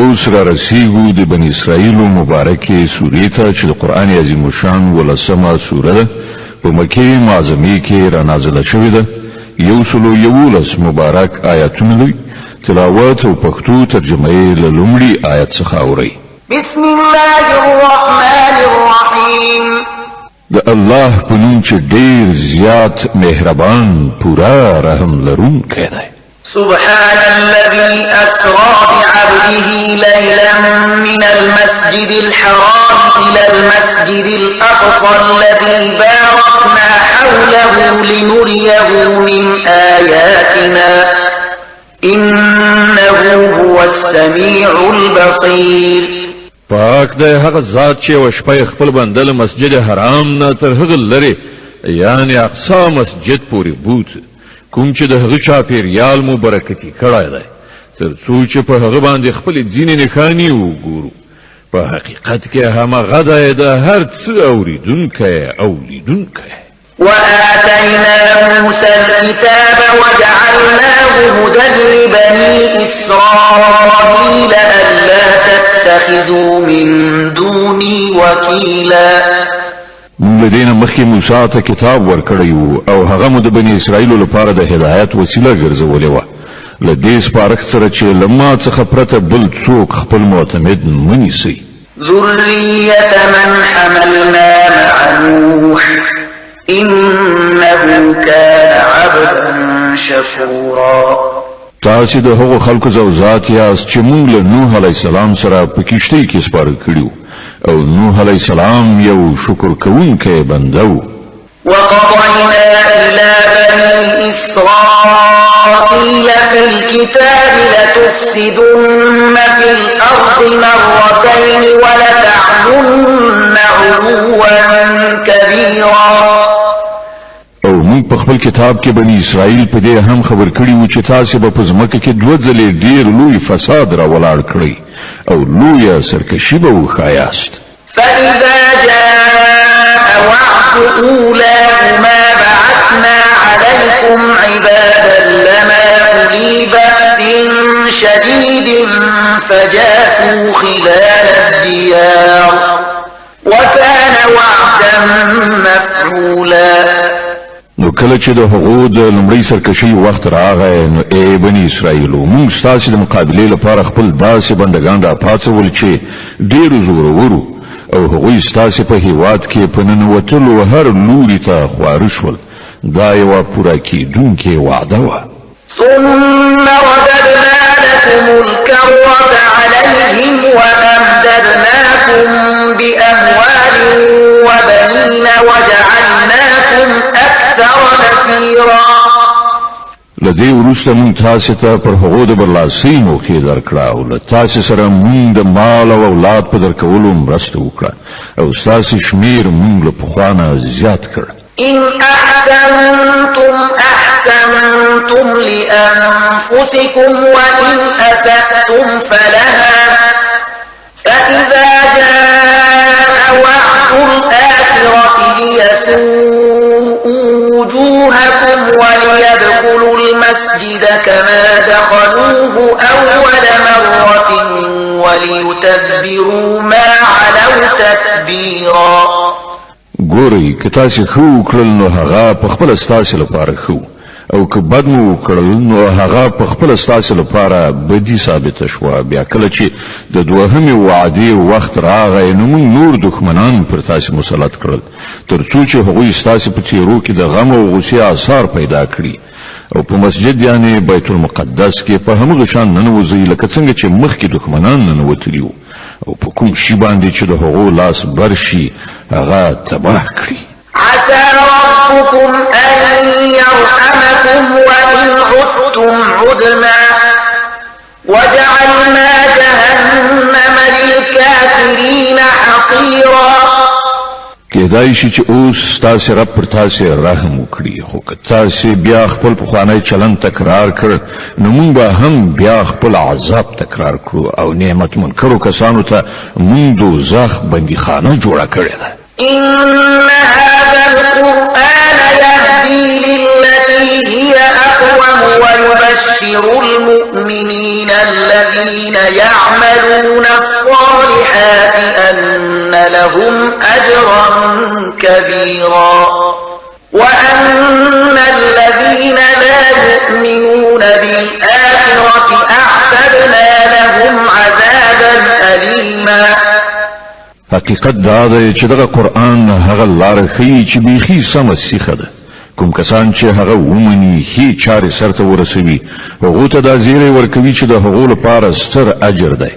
اوس را رسیږو د بنی اسرائیل مبارکه سورې ته چې د قران عظیم شان ولسمه سوره ده په مکه معظمه کې را نازله شوې ده 111 مبارک آیاتونه لري تلاوت او پښتو ترجمه یې له لومړي آیت څخه اوري بسم الله الرحمن الرحیم د الله په نوم چې ډېر زیات مهربان پورا رحم لرونکی دی سبحان الذي أسرى بعبده ليلا من المسجد الحرام إلى المسجد الأقصى الذي باركنا حوله لنريه من آياتنا إنه هو السميع البصير پاک دی هغه ذات چې وشپه خپل بنده له مسجد حرام نه تر هغه لري یعنی اقصا مسجد پورې بوت کوم چې د هغه چاپیریال مو برکتی کړای دی تر څو چې په هغه باندې خپل ځینې نښانې وګورو په حقیقت کې همغه د هر څه اوریدونکی او لیدونکی وآتينا موسى الكتاب وجعلناه هدى لبني إسرائيل ألا تتخذوا من دوني وكيلا موږ دینه مخکې موسی ته کتاب ورکړی او هغه مو د بنی اسرائیل لپاره د هدایت وسیله ګرځولې و له دې سپارښت سره چې لما څخه پرته بل څوک خپل معتمد منیسي ذرية من حملنا مع نوح إنه كان عبدا شكورا تاسو د هغو خلکو زوجات یاست چې موږ له نوح علی السلام سره په کشتۍ کې سپاره کړیو او نوح علی السلام یو شکر کوونکی بنده و وقضينا إلى بني إسرائيل في الكتاب لتفسدن في الأرض مرتين ولتعلن علوا كبيرا او موږ په خپل کتاب کې بنی اسرائیل په دې هم خبر کړی و چې تاسو به په ځمکه کې دوه ځلې ډیر لوی فساد را ولاړ کړی او لوی سرکشي به وخایاست فإذا جاء وعد أولاهما بعثنا عليكم عبادا لنا أولي بأس شديد فجاسوا خلال الديار وكان وعدا مفعولا نو کله چې د هغو د لومړی سرکشي وخت راغی نو ای بنی اسرائیل موږ تاسو د مقابله لپاره خپل داسې بندگان را پاتول چې ډیر زورورو او هغوی تاسو په هیواد کې په ننوتلو هر لوري ته خوار شول دا یو پوره کیدونکې وعده و ثم رددنا لكم الكرة عليهم وأمددناكم بأموال وبنين وجعلناكم أكثر نفيرا لدې وروسته مونږ تاسو ته پر هغو د برلاسۍ موقع درکړه او له تاسو سره مونږ د مال او اولاد په درکولو مرسته وکړه او تاسو شمیر مونږ له پخوانه زیات کړ إن أحسنتم لأنفسكم وإن أسأتم فلها فإذا جاء وعد الآخرة ليسوءوا وجوهكم وليدخلوا المسجد كما دخلوه أول مرة وليتبروا ما علوا تتبيرا ګورئ که تاسو خو کړل نو هغه په خپل ستاسو لپاره خو او که بد مو کړل نو هغه په خپل ستاسو لپاره بدی ثابت شو بیا کله چې د دوهمې وعده وخت راغی نو موږ نور دښمنان پر تاسو مسلط کړل ترڅو چې هغوی ستاسو په تیرو کې د غم او غصې آثار پیدا کړي او په مسجد یعنی بیت المقدس کې په همغه شان ننوځي لکه څنګه چې مخکې دښمنان ننوتلیو او په کوم شی باندې چې د هغو لاس برشي هغه تباه کړي عسى ربكم أن يرحمكم وإن عدتم عدنا وجعلنا جهنم للكافرين حصيرا کېدای شي چې اوس تاسو رب پر تاسو رحم وکړي خو که تاسو بیا خپل پخوانی چلن تکرار کړ نو موږ به هم بیا خپل عذاب تکرار کړو او نعمت منکرو کسانو ته موږ دوزخ بندیخانه جوړه کړې ده إن هذا القرآن يهدي للتي هي أقوم وهو يبشر المؤمنين الذين يعملون الصالحات أن لهم أجرا كبيرا وأن الذين لا يؤمنون بالآخرة أعتدنا لهم عذابا أليما. حقیقت دا دی چې دغه قرآن هغه لار ښیي چې بیخي سمه سیخه ده. کوم کسان چې هغه ومني هي چارې سرته ورسوي هغو ته دا زیری ورکوي چې د هغو لپاره ستر اجر دی.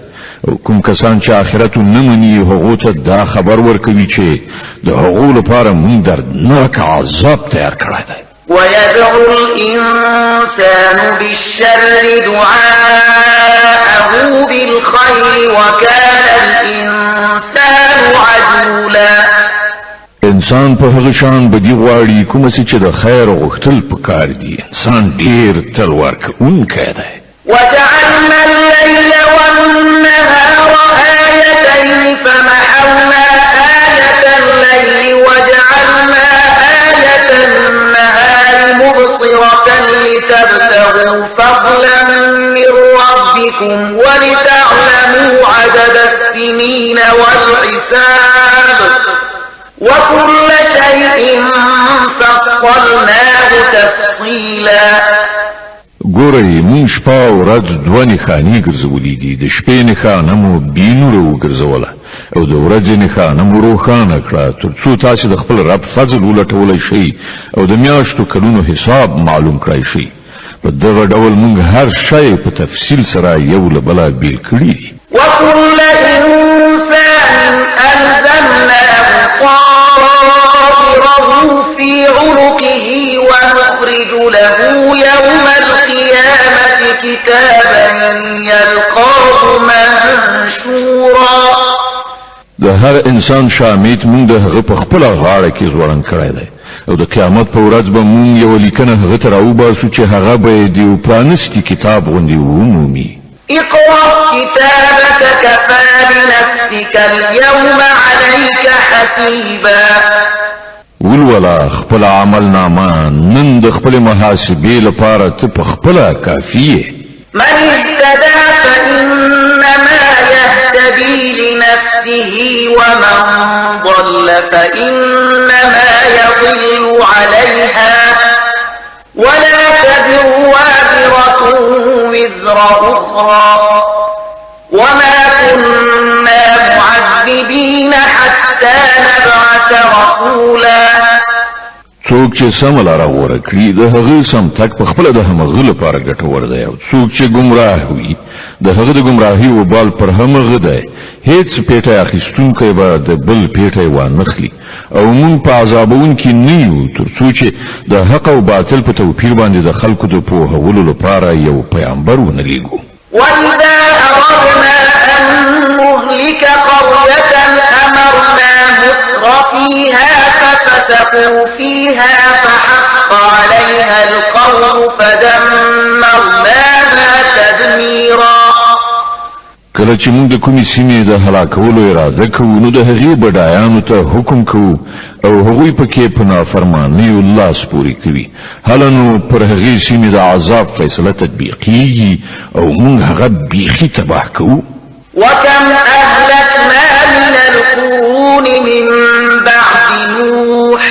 او کوم کسان چې آخرت نه مني هغو ته دا خبر ورکوي چې د هغو لپاره موږ دردناک عذاب تیار کړی دی. ويدعو الإنسان بالشر دعاءه بالخير وكان الإنسان عجولا. انسان په هغه شان بدی غواړي کوم چې د خیر غوښتل پکار دي. انسان ډیر تلوار کوونکی دی. وجعلنا الليل والنهار آيتين فمحونا آية الليل وجعلنا آية النهار مبصرة لتبتغوا فضلا من ربكم ولتعلموا عدد السنين والحساب وكل شيء فصلناه تفصيلا. ګورئ مونږ شپه او ورځ دوه نښانې ګرځولې دي. د شپې نښانه مو بېنوره وګرځوله او د ورځې نښانه مو روښانه کړه تر څو تاسې د خپل رب فضل ولټولی شئ او د میاشتو کلونو حساب معلوم کړی شئ. په دغه ډول مونږ هر شی په تفصیل سره یو له بله بیل کړي دي. وكل إنسان ألزمناه طائره في عنقه ونخرج له يوم القيامة كتابا يلقاه منشورا. د هر انسان شامیت مونږ د هغه په خپله غاړه کې ځوړند کړی دی او د قیامت په ورځ به مونږ یوه لیکنه هغه ته راوباسو چې هغه به یې د یو پرانستي کتاب غوندې ومومي. اقرأ كتابك كفى بنفسك اليوم عليك حسيبا. ولولا خپل عمل نامه نن د خپل محاسبې لپاره ته په خپله کافي یې. من اهتدى فإنما يهتدي لنفسه ومن ضل فإنما يضل عليها ولا تزر وازرة وزر أخرى وما كنا معذبين حتى نبعث رسولا. څوک چې سم لاره غوره کړي د هغه سم تک په خپل د همغه لپاره ګټور دی او څوک چې گمراه وي د هغه د گمراهي وبال پر همغه دی. هیڅ پیټه اخیستونکی به د بل پیټه وانخلي او مون په عذابون کې نه یو تر څو چې د حق او باطل په توپیر باندې د خلکو د پوهولو لپاره یو پیغمبر ونلیږو. وإذا أردنا أن نهلك قرية أمرنا متر فيها ففسقوا فيها فحق عليها القول فدمرناها تدميرا. کله چې موږ د کومې سیمې د هلاکولو اراده کوو نو د هغې بډایانو ته حکم کوو او هغوی پکې په نافرمانیو لاس پورې کوي. هله نو پر هغې سیمې د عذاب فیصله تطبیقیږي او موږ هغه بیخي تباه کوو. وكم أهلكنا من القرون من بعد نوح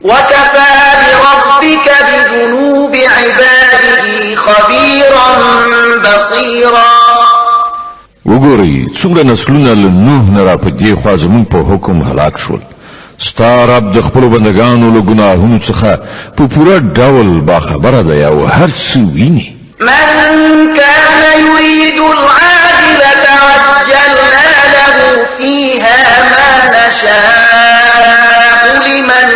وكفى بربك بذنوب عباده خبيرا بصيرا. وګورئ څومره نسلونه له نوح نه را په دې خوا زموږ په حکم هلاک شول. ستا رب د خپلو بندګانو له ګناهونو څخه په پوره ډول باخبره دی او هر څه ویني. من كان يريد العاجلة عجلنا له فيها ما نشاء لمن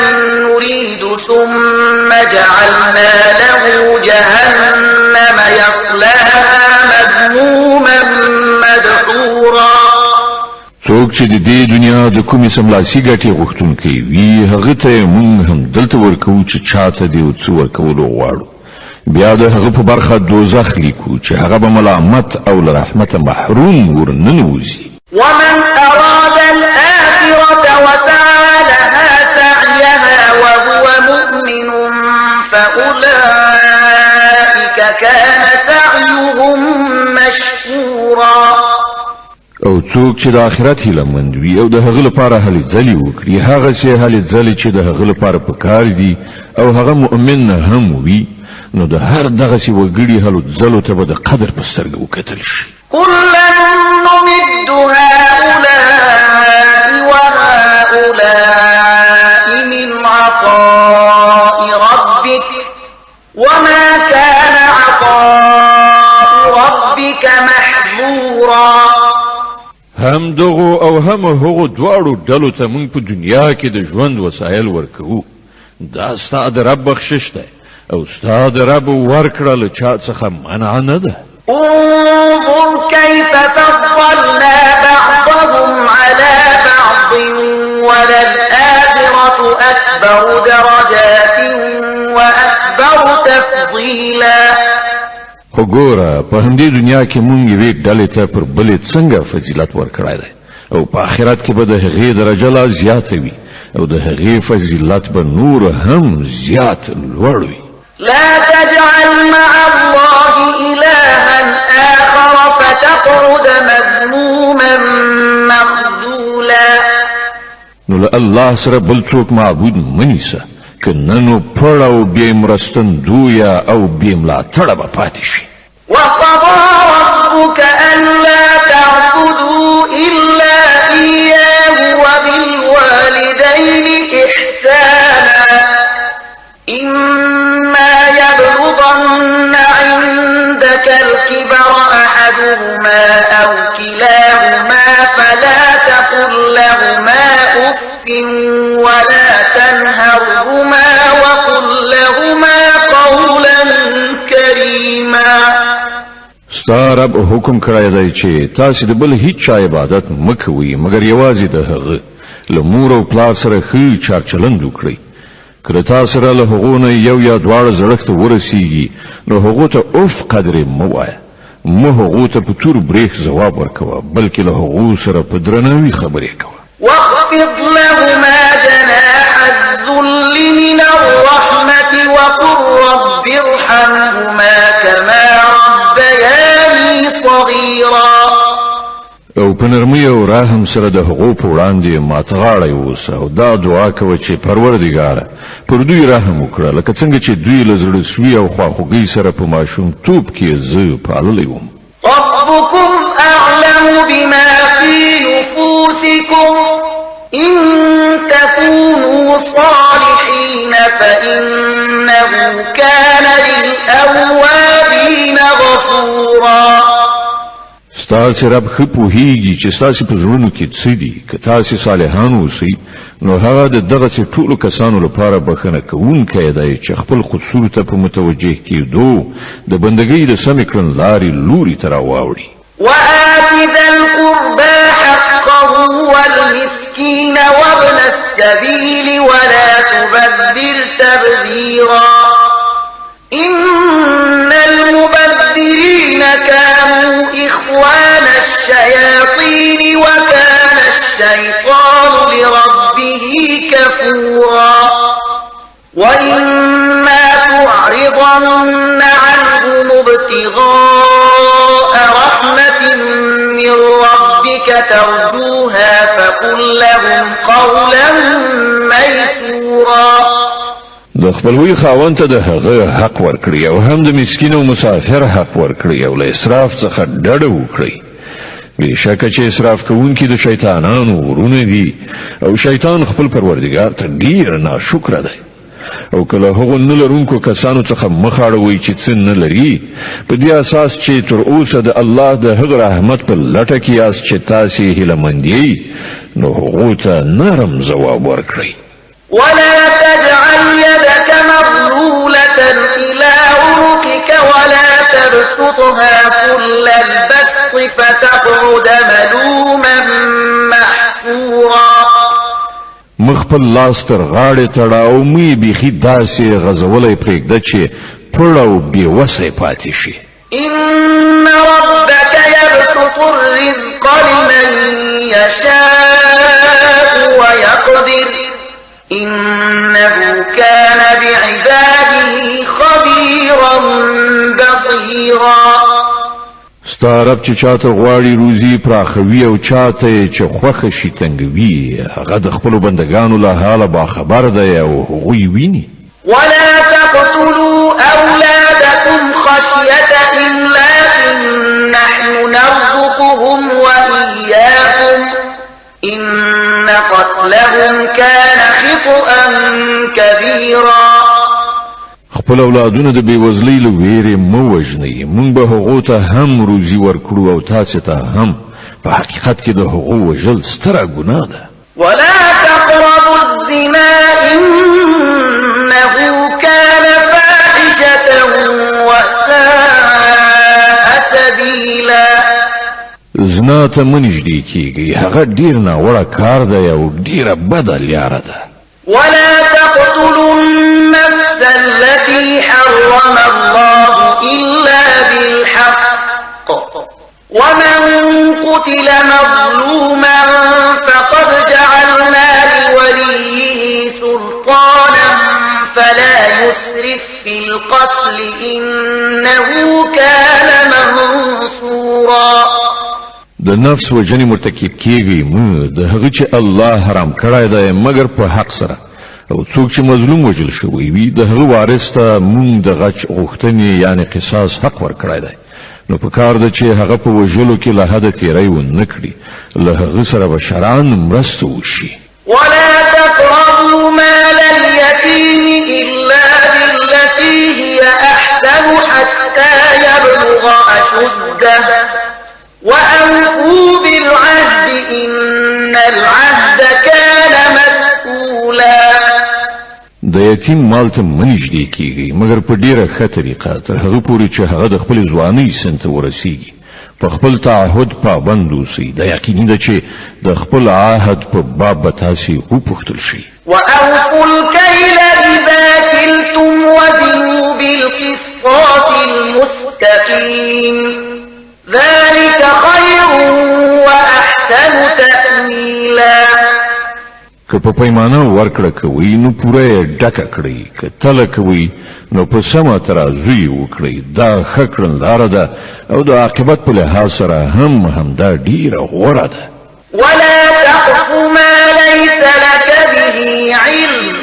نريد ثم جعلنا له جهنم يصلاها مذموما مدحورا. څوک چې د دې دنیا د کومې سملاسي ګټې غوښتونکی وي هغه ته موږ هم دلته ورکوو چې چاته دې څه ورکولو غواړو. بیا د هغه په برخه دوزخ لیکو چې هغه به ملامت او له رحمته محروم ورننوځي. ومن أراد الآخرة وسعى لها سعيها وهو مؤمن فأولئك او څوک چې د آخرت هیله مند وي او د هغه لپاره هلې ځلې وکړي هغه چې هلې ځلې چې د هغه لپاره پکار دي او هغه مؤمن هم وي نو د هر دغه سی وګړي هلو ځلو ته به د قدر په سترګه وکتل شي. كلا نمد هؤلاء وهؤلاء من عطاء ربك وما كان عطاء ربك محظورا. هم دغو او هم هغو دواړو ډلو ته موږ په دنیا کې د ژوند وسایل ورکوو. دا ستا د رب بخشش دی او ستا د رب ورکړه له چا څخه منع نه ده. انظر كيف فضلنا بعضهم على بعض وللآخرة أكبر درجات وأكبر تفضيلا. خو ګوره په همدې دنیا کې مونږ یوې ډلې ته پر بلې څنګه فضیلت ورکړی دی او په آخرت کې به د هغې درجه لا زیاته وي او د هغې فضیلت به نور هم زیات لوړ وي. لا تجعل مع الله إلها آخر فتقعد مذموما مخذولا. نو له الله سره بل څوک معبود منیسه که نه نو پړ او بې مرستندویه او بې ملاتړه به پاتې شي. وقضى ربك ألا تعبدوا إلا إياه وبالوالدين إحسانا إما يبلغن عندك الكبر أحدهما أو كلاهما فلا تقل لهما أف ولا تنهرهما وقل لهما قولا كريما. ستا رب حکم کړی دی چې تاسو د بل هیڅ چا عبادت مکوئ مګر یوازې د هغه له مور او پلار سره ښه چارچلند وکړئ. کله تاسو سره له هغو نه یو یا دواړه زړښت ته ورسیږي نو هغو ته اف قدرې مه وایه مه هغو ته په تور بریښ ځواب ورکوه بلکې له هغو سره په درناوي خبرې کوه. واخفض لهما جناح الذل من الرحمة وقل رب ارحمهما كما ربياني صغيرا. او په نرمۍ او رحم سره د هغو په وړاندې ماته غاړه اوسه او دا دعا کوه چې پروردګاره پر دوی رحم وکړه لکه څنګه چې دوی له زړه سوي او خواخوږۍ سره په ماشومتوب کې زه پاللی وم. ربكم أعلم بما في نفوسكم إن تكونوا صالحين فإنه كان للأوابين غفورا. ستاسو رب ښه پوهیږي چې ستاسو په زړونو کې څه دي که تاسو صالحان اوسئ نو هغه د دغسې ټولو کسانو لپاره بښنه کوونکی دی چې خپل قصور ته په متوجه کېدو د بندګۍ د سمې کړنلارې لوري ته راواوړي. وآت ذا القربى حقه والمسكين وابن السبيل ولا تبذر تبذيرا إن المبذرين كانوا إخوان الشياطين وكان الشيطان لربه كفورا. وإما تعرضن عنهم ابتغاء رحمة من ربك ترجوها فقل لهم قولا ميسورا. د خپلوي خاوند ته د هغه حق ورکړي او هم د مسکین او مسافر حق ورکړي او له اسراف څخه ډډه وکړي. بېشکه چې اسراف کوونکي د شیطانانو ورونه دي او شیطان خپل پروردګار ته ډیر ناشکره دی. او کله هغو نه لرونکو کسانو څخه مخ اړوئ چې څه نه لري په دې اساس چې تر اوسه د الله د هغه رحمت په لټه کې یاست چې تاسې هیلهمند یئ نو هغو ته نرم ځواب ورکړئ. ولا تجعل يدك مغلولة إلى عنقك ولا تبسطها كل البسط فتقعد ملوما محسورا. مخپل لاس تر غاړې تړاو مې بیخي داسې غځولی پرېږده چې پړ او بېوسی پاتې شي. إن ربك يبسط الرزق لمن يشاء ويقدر إنه كان بعباده خبيرا بصيرا. ستا رب چې چاته غواړي روزي پراخوي او چاته چې خوښه شي تنګوي هغه د خپلو بندګانو له حاله باخبر دی او هغوی ویني ولا تقتلوا أولادكم خشية إملاق نحن نرزقهم وإياكم إن قتلهم كان خطأ كبيرا خپل اولادونه د بیوزلۍ له ویرې مه وژنئ موږ به هغو ته هم روزي ورکړو او تاسې ته هم په حقیقت کې د هغو وژل ستره ګناه ده ولا تقربوا الزنا إنه كان فاحشة وساء سبيلا زنا ته مه نږدې کیږئ هغه ډیر ناوړه کار دی او ډیره بده لیاره ده ولا تقتلوا النفس التي حرم الله إلا بالحق ومن قتل مظلوما فقد جعلنا لوليه سلطانا فلا يسرف في القتل إنه كان منصورا د نفس وجنې مرتکب کیږي مه د هغه چې الله حرام کړی دی مګر په حق سره او څوک چې مظلوم وجل شوی وي د هغه وارث ته مونږ د غچ غوښتنې یعنی قصاص حق ورکړی دی نو په کار ده چې هغه په وژلو کې له حده تیری ونه کړي له هغه سره به شرعاً مرسته وشي ولا تقربوا مال اليتيم إلا بالتي هي أحسن حتى يبلغ أشده وأوفوا بالعهد إن العهد كان مسؤولا د یتیم مال ته مه نږدې کیږئ مګر په ډیره ښه طریقه تر هغه پورې چې هغه د خپلې ځوانۍ سن ته ورسیږي په خپل تعهد پابند اوسئ دا یقیني ده چې د خپل عهد په باب به تاسې وپوښتل شئ وأوفوا الكيل إذا كلتم وزنوا بالقسطاس المستقيم ذلك خير وأحسن تأويلا که په پیمانه ورکړه کوي نو پوره یې ډکه کړئ که تله کوي نو په سمه ترازو یې وکړئ دا ښه کړنلاره ده او د عاقبت په لحاظ سره همدا ډیره غوره ده ولا تقف ما ليس لك به علم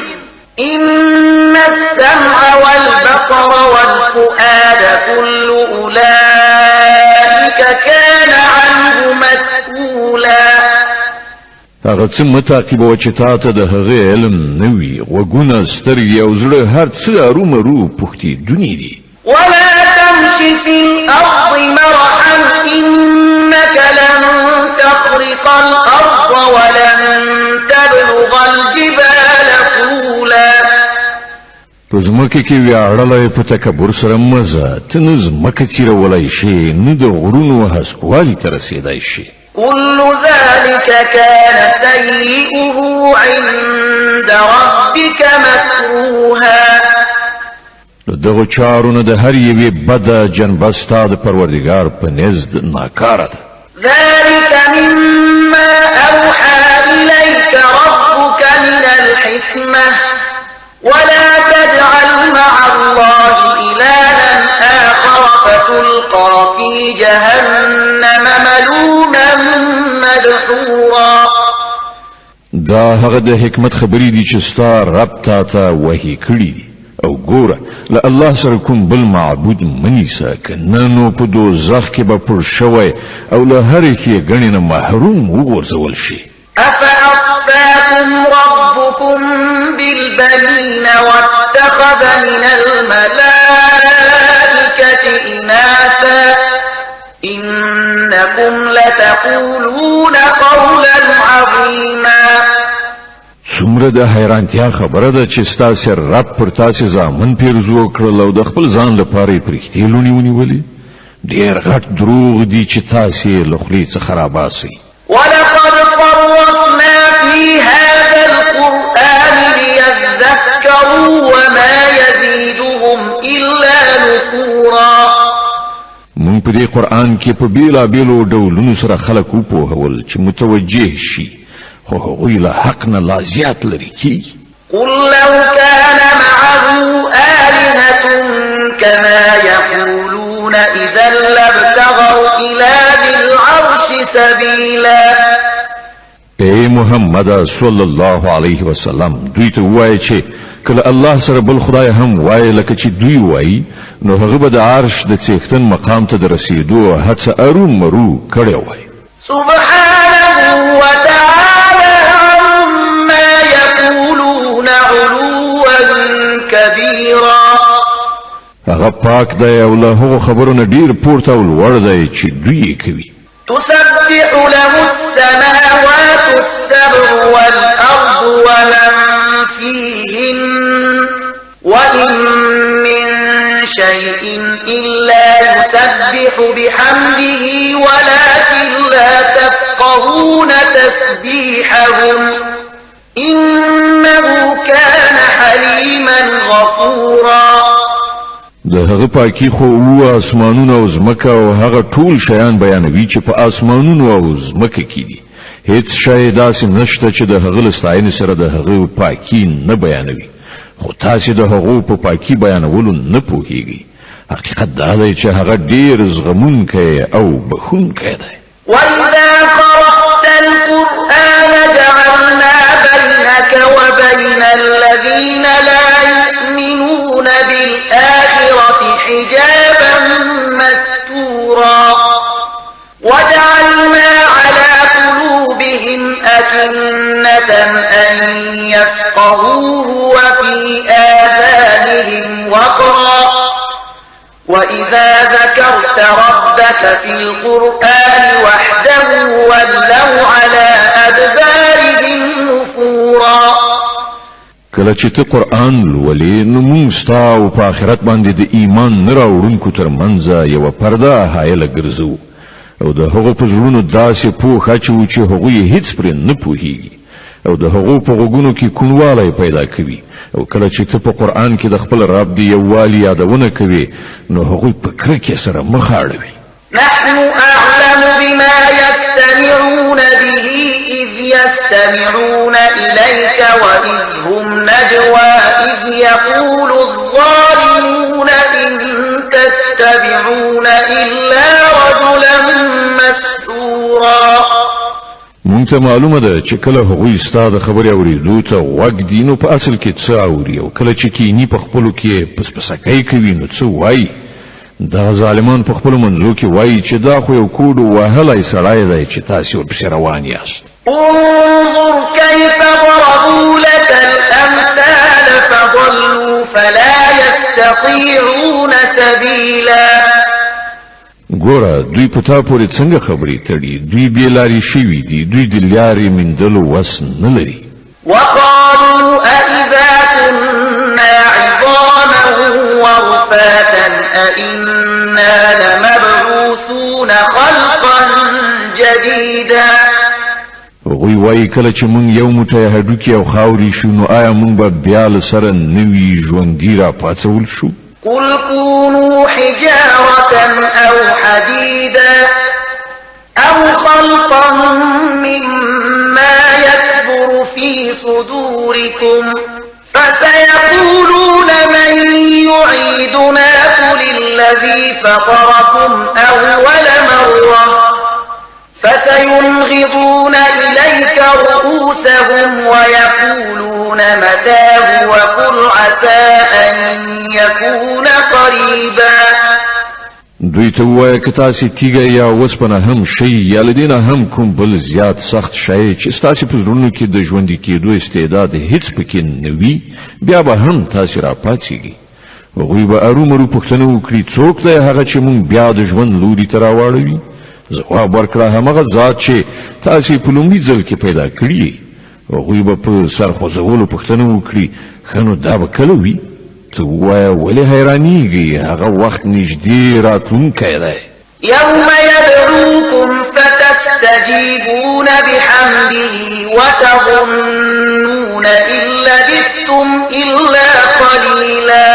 إن السمع والبصر والفؤاد كل أولئك كان عنه مسؤولا هغه څه متعقبه چې تا ته د هغه علم نه وي غوږونه سترګې او زړه هر څه ارومرو پوښتېدوني دي ولا تمش في الأرض مرحا إنك لن تخرق الأرض ولن تبلغ الجبال طولا په ځمکه کې ویاړلی په تکبر سره مزه ته نه ځمکه څیرولی شي نه د غرونو هسکوالي ته رسېدی شي كل ذلك كان سيئه عند ربك مكروها دغه چارونه د هر یوې بده جنبه ستا د پروردګار په نزد ناکاره ده ذلك مما أوحى إليك ربك من الحكمة ولا تجعل مع الله إلها آخر فتلقى في جهنم ملوما مدحورا دا هغه د حکمت خبرې دي چې ستا رب تا ته وحی کړي دي او ګوره له الله سره کوم بل معبود منیسه کنه نو په دوزخ کې به پر شوی او له هرې ښېګڼې نه محروم وغورځول شي أفأصفاكم ربكم بالبنين واتخذ من الملائكة إناثا إنكم لتقولون قولا عظيما څومره د حیرانتیا خبره ده چې ستاسې رب پر تاسې زامن پیرزو کړل او د خپل ځان لپاره یې پرښتې لوڼې ونیولې ډېر غټ دروغ دي چې تاسې له خولې څخه راباسئ ولقد صرفنا في هذا القرآن ليذكروا وما يزيدهم إلا نفورا مونږ په دې قرآن کې په بیلابیلو ډولونو سره خلک وپوهول چې متوجه شي خو هغوی له حق نه لا زیات لرې کیږي قل لو كان معه آلهة كما يقولون يعلمون إذا لابتغوا إلى ذي العرش سبيلا. اے محمد صلی الله علیه وسلم دوی ته وایي چې کله الله سره بل خدای هم وایي لکه چې دوی وایي نو هغه به د عرش د څښتن مقام ته د رسیدو هڅه ارومرو کړې وای. سبحانه وتعالى عما يقولون علوا كبيرا. هغه پاک دی او له هغو خبرونو ډیر پورته او لوړ دی چې دوی کوي. تسبح له السماوات السبع والأرض ومن فيهن وإن من شيء إلا يسبح بحمده ولكن لا تفقهون تسبيحهم إنه كان حليما غفورا. د هغه پاکي خو او اسمانونو او زمکه او هغه ټول شیان بیانوي چې په اسمانونو او زمکه کې دي. هیڅ شی داسې نشته چې د هغه لستاین سره د هغه پاکي نه بیانوي. خو تاسو د هغه په پاکي بیانولو نه پوهیږئ. حقیقت دا دی چې هغه ډیر زغمونکی او بخښونکی دی. وَإِذَا قَرَأْتَ الْقُرْآنَ جَعَلْنَا بَيْنَكَ وَبَيْنَ الَّذِينَ لَا يُؤْمِنُونَ بِالْآخِرَةِ حِجَابًا مَسْتُورًا وَجَعَلْنَا عَلَى قُلُوبِهِمْ أَكِنَّةً أَن يَفْقَهُوهُ وَفِي آذَانِهِمْ وَقْرًا وَإِذَا ذَكَرْتَ رَبَّكَ فِي الْقُرْآنِ وَحْدَهُ وَلَّوْا عَلَى أَدْبَارِهِمْ نُفُورًا. کله چې ته قرآن لولې نو موږ ستا او په آخرت باندې د ایمان نه راوړونکو ترمنځ یوه پرده حایله ګرځو او د هغو په زړونو داسې پوښ اچوو چې هغوی هیڅ پرې نه پوهیږي او د هغو په غوږونو کې کوڼوالی پیدا کوي. او کله چې ته په قرآن کې د خپل رب د یووالي یادونه کوي نو هغوی په کرکې سره مخ اړوي. نحن أعلم بما يستمعون به إذ يستمعون إليك وإذ هم نجوى إذ يقول الظالمون إن تتبعون إلا رجلا مسحورا. مونږ ته معلومه ده چې کله هغوی ستا د خبرې اورېدو ته غوږ دي نو په اصل کې څه اوري او کله چې کینی په خپلو کې پسپسکۍ کوي نو څه وایي. دا ظالمان په خپلو منځو کې وایي چې دا خو یو کوډ وهلی سړی دی چې تاسې ورپسې روان یاست. انظر كيف ضربوا لك الأمثال فضلوا فلا يستطيعون سبيلا. ګوره دوی په تا پورې څنګه خبرې تړي. دوی بې لارې شوي دي. دوی د لارې موندلو وس نه لري. وقالوا أئذا كنا عظاما ورفاتا أئنا لمبعوثون خلقا جديدا. هغوی وایي کله چې مونږ یو موټی هډوکي او خاورې شو نو آیا مونږ به بیا له سره نوي ژوندي راپاڅول شو؟ قل كونوا حجارة أو حديدا أو خلقا مما يكبر في صدوركم فسيقولون من يعيدنا قل الذي فطركم أول مرة فسينغضون إليك رؤوسهم ويقولون متاه وقل عسى أن يكون قريبا. دوی ته وایه که تاسې تیږه یا وسپنه هم شئ یا له دې نه هم کوم بل زیات سخت شی چې ستاسې په زړونو کې د ژوندي کېدو استعداد هیڅ پکې نه وي بیا به هم تاسې راپاڅېږي. هغوی به ارومرو پوښتنه وکړي څوک دی هغه چې مونږ بیا د ژوند لوري ته راواړوي؟ ځواب ورکړه همغه ذات چې تاسې په لومړي ځل کې پیدا کړي. هغوی به په سر خوځولو پوښتنه وکړي ښه نو دا به کله وي؟ ته ووایه ولې حیرانېږئ؟ هغه وخت نږدې راتلونکی دی. يوم يدعوكم فتستجيبون بحمده وتظنون إن لبثتم إلا قليلا.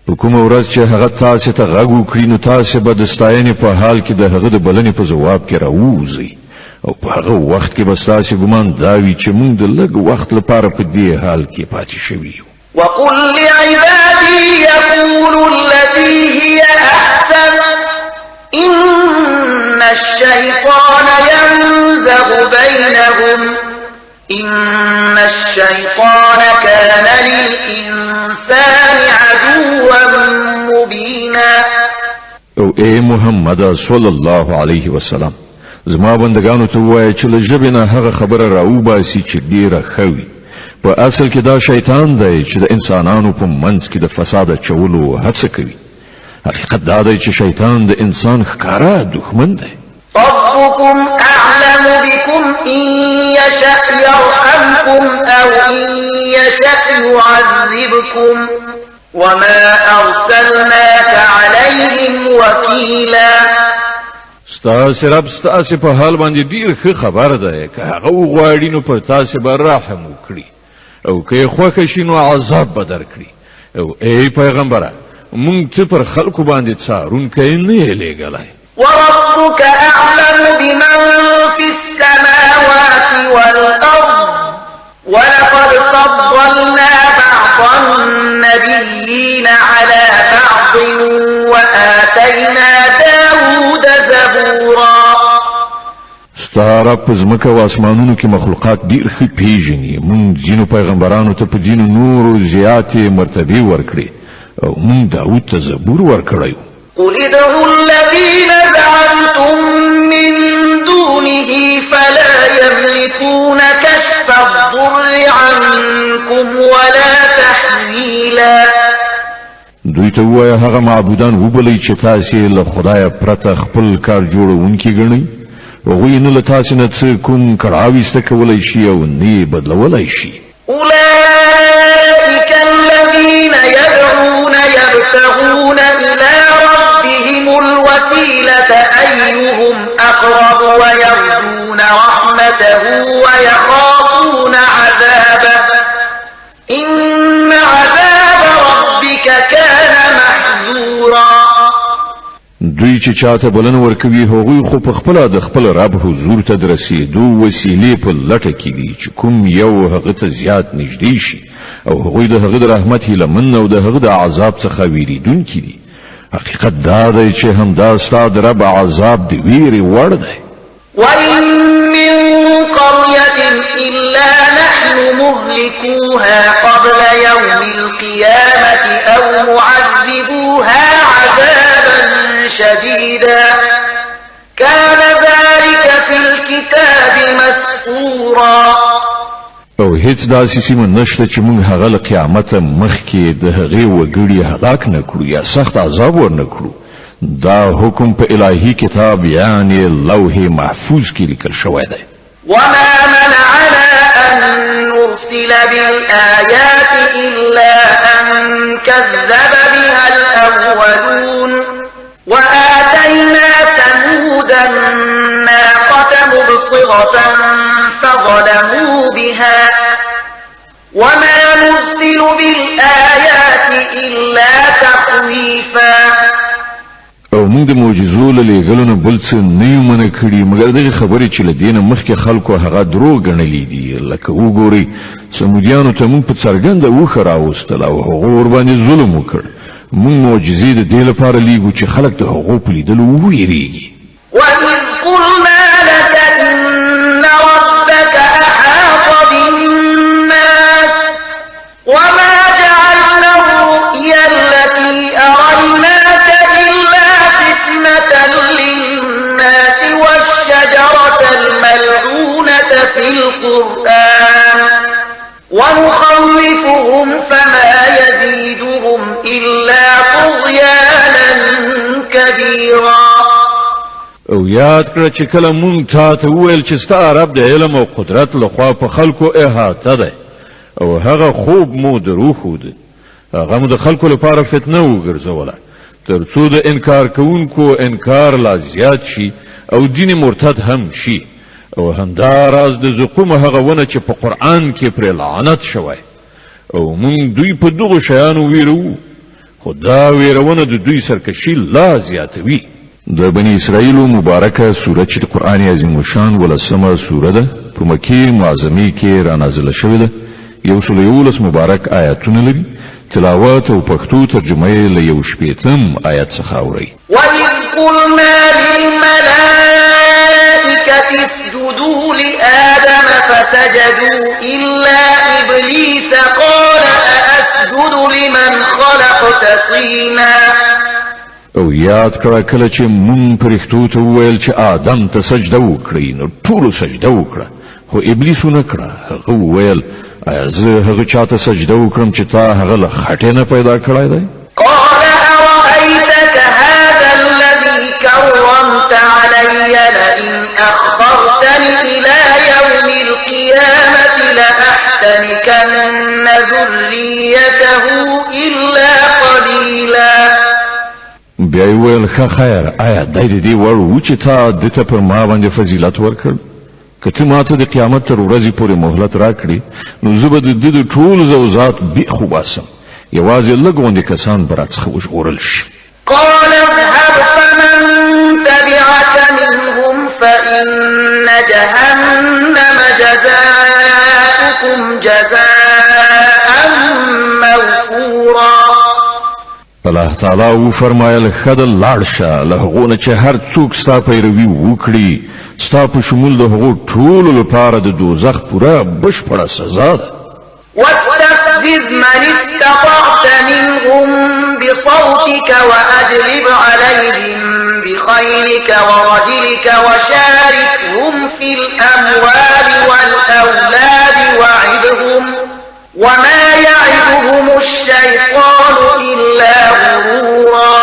په کومه ورځ چې هغه تاسې ته غږ وکړي نو تاسې به د ستاینې په حال کې د هغه د بلنې په ځواب کې راووځئ او په هغه وخت کې به ستاسې ګمان دا وي چې موږ د لږ وخت لپاره په دې حال کې پاتې شوي یو. وقل لعبادي يقولوا التي بالتي هي أحسن إن الشيطان ينزغ بينهم إن الشيطان كان للإنسان عدوا مبينا. او اے محمد صلی الله علیه وسلم زما بندگانو ته وایي چې له ژبې نه هغه خبره راوباسي چې ډیره ښه وي. په اصل کې دا شیطان دی چې د انسانانو په منځ کې د فساد اچولو هڅه کوي. حقیقت دا دی چې شیطان د انسان ښکاره دښمن دی. ربكم أعلم بكم إن يشأ يرحمكم أو إن يشأ يعذبكم وما أرسلناك عليهم وكيلا. ستاسې رب ستاسې په حال باندې ډیر ښه خبر دی. که هغه وغواړي نو په تاسې به رحم وکړي او که یې خوښه شي نو عذاب به درکړي. او ای پیغمبره موږ ته پر خلکو باندې څارونکی نه یې لېږلی. وربك أعلم بمن في السماوات والأرض ولقد فضلنا بعض النبيين على بعض وآتينا داود زبورا. ستا رب په ځمکه او اسمانونو کې مخلوقات ډیر ښه پیژني. موږ ځینو پیغمبرانو ته په ځینو نورو زیاتې مرتبې ورکړې او موږ داود ته زبور ورکړی. قل ادعوا الذين زعمتم من دونه فلا يملكون كشف الضر عنكم ولا تحويلا. دوی ته وایه هغه معبودان وبلئ چې تاسې له خدایه پرته خپل کار جوړونکي ګڼئ. هغوی نه له تاسې نه څه کوم کړاو ایسته کولی شي او نه یې بدلولی شي. أولئك الذين يدعون يبتغون إلى ربهم الوسيلة أيهم أقرب ويرجون رحمته ويخافون عذابه إن عذاب ربك كان محذورا. دوی چې چاته بلنه ورکوي هغوی خو په خپله د خپل رب حضور ته د رسېدو وسیلې په لټه کې دي چې کوم یو هغه ته زیات نږدې شي او هغوی د هغه د رحمت هیلهمن او د هغه د عذاب څخه ویریدونکي دي. حقیقت دا دی چې همدا ستا د رب عذاب د ویرې وړ دی. وإن من قرية إلا نحن مهلكوها قبل يوم القيامة أو معذبوها عذابا شديدا كان ذلك في الكتاب مسطورا. او هیڅ داسې سیمه نشته چې موږ هغه له قیامته مخکې د هغې وګړي هلاک نه کړو یا سخت عذاب ورنه کړو. دا حکم په الهي کتاب یعنی لوح محفوظ کې لیکل شوی دی. وما منعنا أن نرسل بالآيات إلا أن كذب بها الأولون وآتينا ثمود الناقة مبصرة فظلموا بها وما نرسل بالآيات إلا تخويفا. او موږ د معجزو له لېږلو نه بل څه نه یو منع کړي مګر دغه خبرې چې له دې نه مخکې خلکو هغه دروغ ګڼلې دي. لکه وګورئ سمودیانو ته موږ په څرګنده اوښه راوستل او هغو ورباندې ظلم وکړ. موږ معجزې د دې لپاره لیږو چې خلک د هغو په لیدلو وویریږي. وإذ قلنا لك إن ربك أحاط بالناس وما جعلنا الرؤيا التي أريناك إلا فتنة للناس والشجرة الملعونة في القرآن ونخوفهم فما يزيدهم إلا طغيانا كبيرا. او یاد کړه چې کله مونږ ته وویل چې ستا رب د علم او قدرت لخوا په خلکو احاطه ده او هغه خوب مو دروښود هغه مو د خلکو لپاره فتنه وګرځوله تر څو د انکار کوونکو انکار لا زیات شي او دین مرتد هم شي او همدا راز د زقوم هغه ونه چې په قرآن کې پر لعنت شوی او مونږ دوی په دغه شیانو ویرو خدا ویرونه د دوی سرکشي لا زیاتوي. د بنی اسرائیل مبارکه سوره چې د قرآن عظیم شان ولسمه سوره ده په مکی معظمه کې را نازله شوې ده. 111 مبارک آیاتونه لري. تلاوت او پښتو ترجمه یې له 1 آیت څخه اورئ. وَإِذْ قُلْنَا لِلْمَلَائِكَةِ اسْجُدُوا لِآدَمَ فَسَجَدُوا إِلَّا إِبْلِيسَ قَالَ أَأَسْجُدُ لِمَنْ خَلَقْتَ طِينًا. او یاد کړه کله چې مونږ پرښتو ته وویل چې آدم ته سجده وکړي نو ټولو سجده وکړه خو ابلیس ونه کړه. هغه وویل ایا زه هغه چاته سجده وکړم چې تا هغه له خټې نه پیدا کړی دی؟ قال أرأيتك هذا الذي كرمت علي لئن أخرتني إلى يوم القيامة لأحتنكن ذريته إلا قليلا. بیا یې وویل ښه خیر آیا دی دې وړ و چې تا د ته پر ما باندې فضیلت ورکړ؟ که ته ماته د قیامت تر ورځې پورې مهلت راکړې نو زه به د ده د ټول زوزات بیخ وباسم یوازې لږ غوندې کسان به راڅخه وژغورل شي. قال اذهب فمن تبعك منهم فإن جهنم جزاؤكم جزاء موفورا. الله تعالی و فرمایل خدل لاړ شه له هغو نه چې هر څوک ستا پیروي وکړي ستا په شمول د هغو ټولو لپاره د دوزخ پوره بشپړه سزا ده. واستفزز من استطعت منهم بصوتك وأجلب عليهم بخيلك ورجلك وشاركهم في الأموال والأولاد وعدهم وما يعدهم الشيطان إلا غرورا.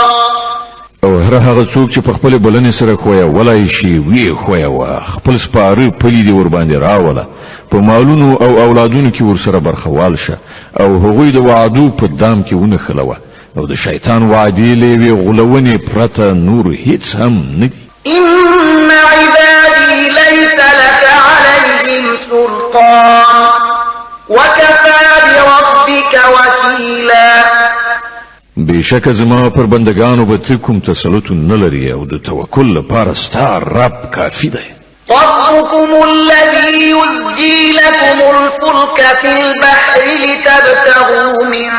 او هر هغه څوک چې په خپل بلنې سره خویا ولای شي وی خویا وا خپل سپاره پلی دی ور باندې راوله په مالونو او اولادونو کې ور سره برخوال شه او هغوی د وعدو په دام کې ونه خلوه او د شیطان وعدې لوي غلونې پرته نور هیڅ هم نه دي. إن عبادي ليس لك عليهم سلطان وكفى بربك وكيلا. بشک زما پر بندگانو به ته کوم تسلط نه لري او د توکل لپاره ستا رب کافي دی. ربكم الذي يزجي لكم الفلك في البحر لتبتغوا من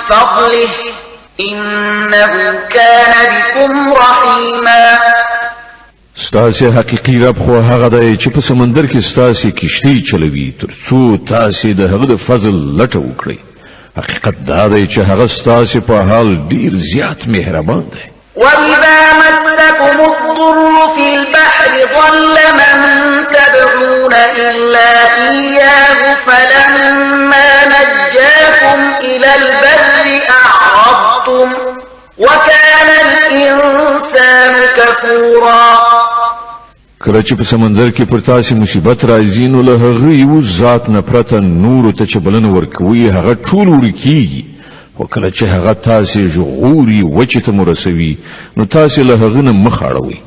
فضله إنه كان بكم رحيما. ستاسي حقیقي رب خو هغه دی چې په سمندر کې ستاسي کشتۍ چلوي ترڅو تاسي د هغه د فضل لټه وکړئ. حقیقت دا دی چې هغه ستاسي په حال ډیر زیات مهربان دی. وإذا مسكم الضر في البحر ضل من تدعون إلا إياه فلما نجاكم إلى البر أعرضتم وكان الإنسان كفورا. کله چې په سمندر کې پر تاسو مصیبت راځي نو له هغه یو ذات نه پرته نور ته چې بلنه ورکوي هغه ټول ورکیږي خو کله چې هغه تاسو ژغوري وچې ته مرسوي نو تاسو له هغه نه مخ اړوي.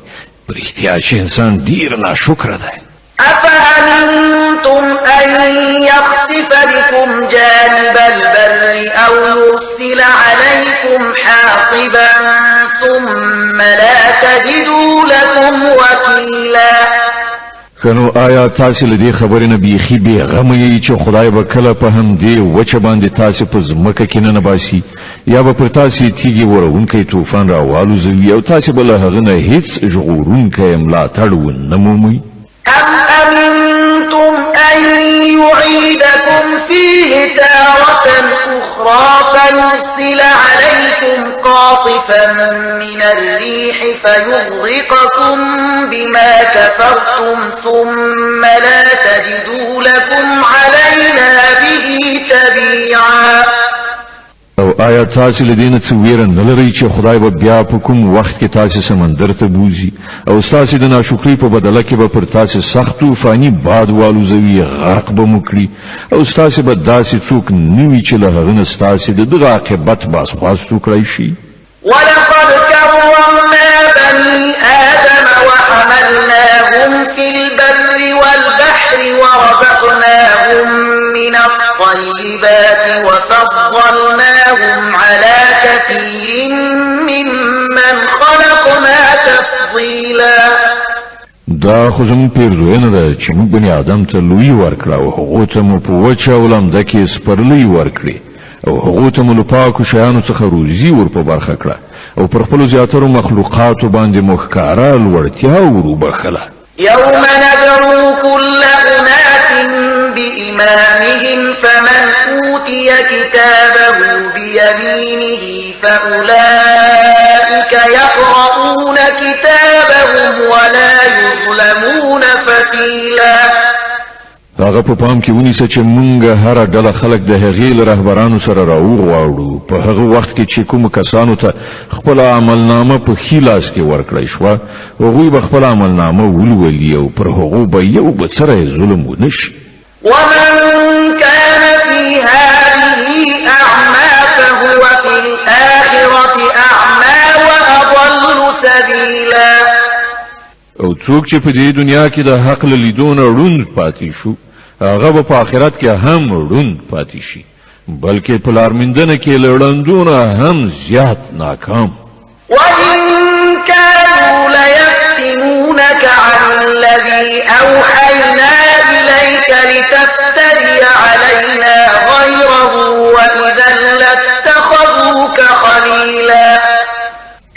پر احتیاج چې انسان ډیر ناشکر دی. أفأمنتم أن يخسف بكم جانب البر أو يرسل عليكم حاصبا ثم لا تجدوا لكم وكيلا. کنو آیا تاسو له دې خبرې نه بیخي بې غمه یې چې خدای به کله په همدې وچه باندې تاسو په ځمکه کې نه باسي یا به پر تاسو تیږې وروونکی طوفان راوالوزوي او تاسو به له هغه نه هیڅ ژغورونکی ملاتړ ونه مومئ؟ أم أمنتم أن يعيدكم فيه تارة أخرى فيرسل عليكم قاصفا من الريح فيغرقكم بما كفرتم ثم لا تجدوا لكم علينا به تبيعا. او آیا تاسو له دې نه څه ویره نه لرئ چې خدای به بیا په کوم وخت کې تاسو سمندر ته بوځي او تاسو د ناشکرۍ په بدله کې به پر تاسو سخت طوفاني باد والوزوي غرق به مو کړي او تاسو به داسې څوک نه وي چې له هغه نه تاسو د دغه عاقبت بازخواست وکړئ شي. ولقد كرمنا بني آدم وحملناهم في البر والبحر ورزقناهم من الطيبات وفضلناهم على كثير ممن خلقنا تفضيلا. دا خو زموږ پیرزوینه ده چې موږ بني آدم ته لوی ورکړه او هغو ته مو په وچه او لمده کې سپرلي ورکړي او هغه ته مل پاکو شیانو څخه روزي ور په برخه کړه او پر خپل زیاترو مخلوقاتو باندې مخکاره لوړتیا وروبخله. يوم ندعو كل أناس بإمامهم فمن أوتي كتابه بيمينه فأولئك يقرؤون كتابهم ولا يظلمون فتيلا. هغه په پام کې ونیسه چې مونږ هر ډله خلک د هغې له رهبرانو سره راوغواړو په هغه وخت کې چې کوم کسانو ته خپل عملنامه په ښي لاس کې ورکړی شوه هغوی به خپل عملنامه ولولي او پر هغو به یو به سره ظلم ونه شي. ومن كان في هذه أعمى فهو في الآخرة أعمى وأضل سبيلا. او څوک چې په دې دنیا کې د حق له لیدونه ړوند پاتې شو هغه به په آخرت کې هم ړوند پاتې شي بلکې په لارمندنه کې له ړندونه هم زیات ناکام. وإن كانوا ليفتنونك عن الذي أوحينا إليك لتفتري علينا غيره وإذا لاتخذوك خليلا.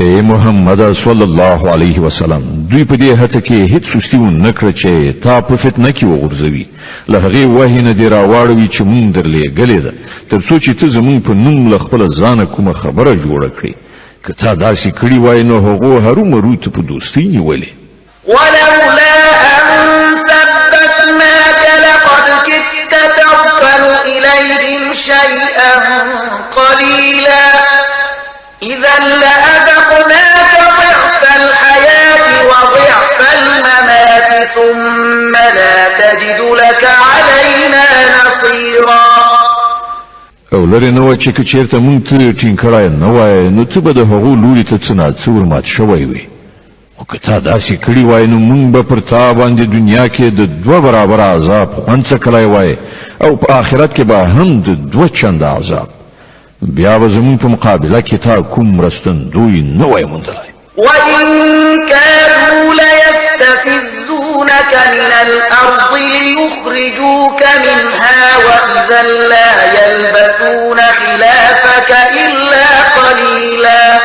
اے محمد صلی الله علیه وسلم دوی په دې هڅه کې هیڅ سستی ونه کړ چې تا په فتنه کې وغورځوي له هغې وحی نه دې راواړوي چې مونږ درلېږلې ده تر څو چې ته زمونږ په نوم له خپله ځانه کومه خبره جوړه کړې که تا داسې کړي وای نو هغو هرومرو ته په دوستۍ نیولې. ولولا أن ثبتناك لقد كدت تركن إليهم شيئا قليلا إذا لأذقناك ضعف الحياة وضعف الممات ثم لا تجد لك علينا نصيرا. او لري نو چې چیرته مونږ ته ټینګړای نه وای نو ته به د هغو لوري ته څنګه څور مات شوی وي او که تا داسې کړي وای نو مونږ به پر تا باندې دنیا کې د 2 برابر عذاب خوند څکلی وای او په آخرت کې به هم د 2 چنده عذاب بیا به زمونږ په مقابله کې تا کوم مرستندوی نه وای موندلی. وإن كانوا ليستفزونك من الأرض ليخرجوك منها وإذا لا يلبثون خلافك إلا قليلا.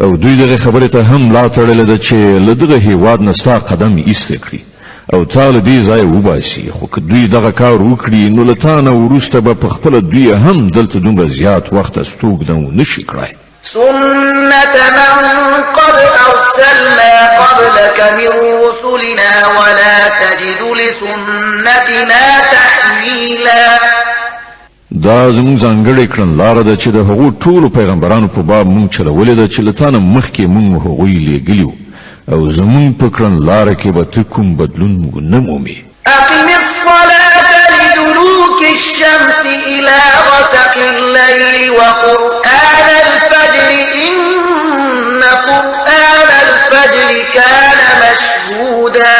او دوی دغه خبره ته هم لا تړلې ده چې له دغه هیواد نه ستا قدم ایسته کړي او تا له دې ځایه وباسي خو که دوی دغه کار وکړي نو له تا نه وروسته به په خپله دوی هم دلته دومره زیات وخت استوګنه ونه شي کړی. سنة من قد أرسلنا قبلك من رسلنا ولا تجد لسنتنا تحويلا. دا زموږ ځانګړې کړنلاره ده چې د هغو ټولو پیغمبرانو په باب مونږ چلولې ده چې له تا نه مخکې مونږ هغوی لیږلي وو او زمونږ په کړنلاره کې به ته کوم بدلون ونه مومې. أقم الصلاة لدلوك الشمس إلى غسق الليل وقرآن الفجر إن قرآن الفجر كان مشهودا.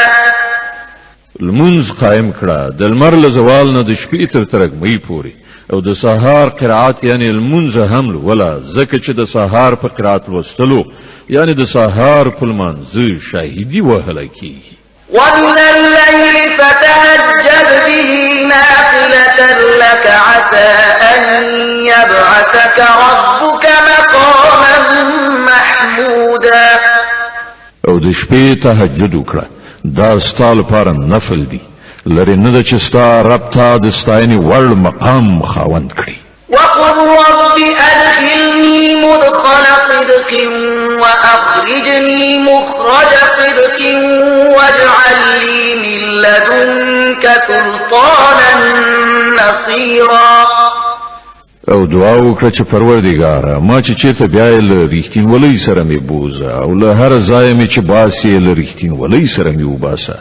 لمونځ قائم کړه د لمر له زوال نه د شپې تر ترږمۍ پورې او د سهار قرائت یعنی لمونځ هم لوله ځکه چې د سهار په قرائت لوستلو یعنی د سهار په لمانځه شاهدي وهلی کیږي. ومن الليل فتهجد به نافلة لك عسى أن يبعثك ربك مقاما محمودا. او د شپې تهجد وکړه دا ستا لپاره نفل دی لري نه ده چې ستا رب ته د ستاینې وړ مقام خاوند کړي. وقل رب أدخلني مدخل صدق وأخرجني مخرج صدق واجعل لي من لدنك سلطانا نصيرا. او دعا وکړه چې پروردګاره ما چې چیرته بیا له ریښتینولۍ سره مې بوزه او له هر ځایه مې چې باسې له ریښتینولۍ سره مې وباسه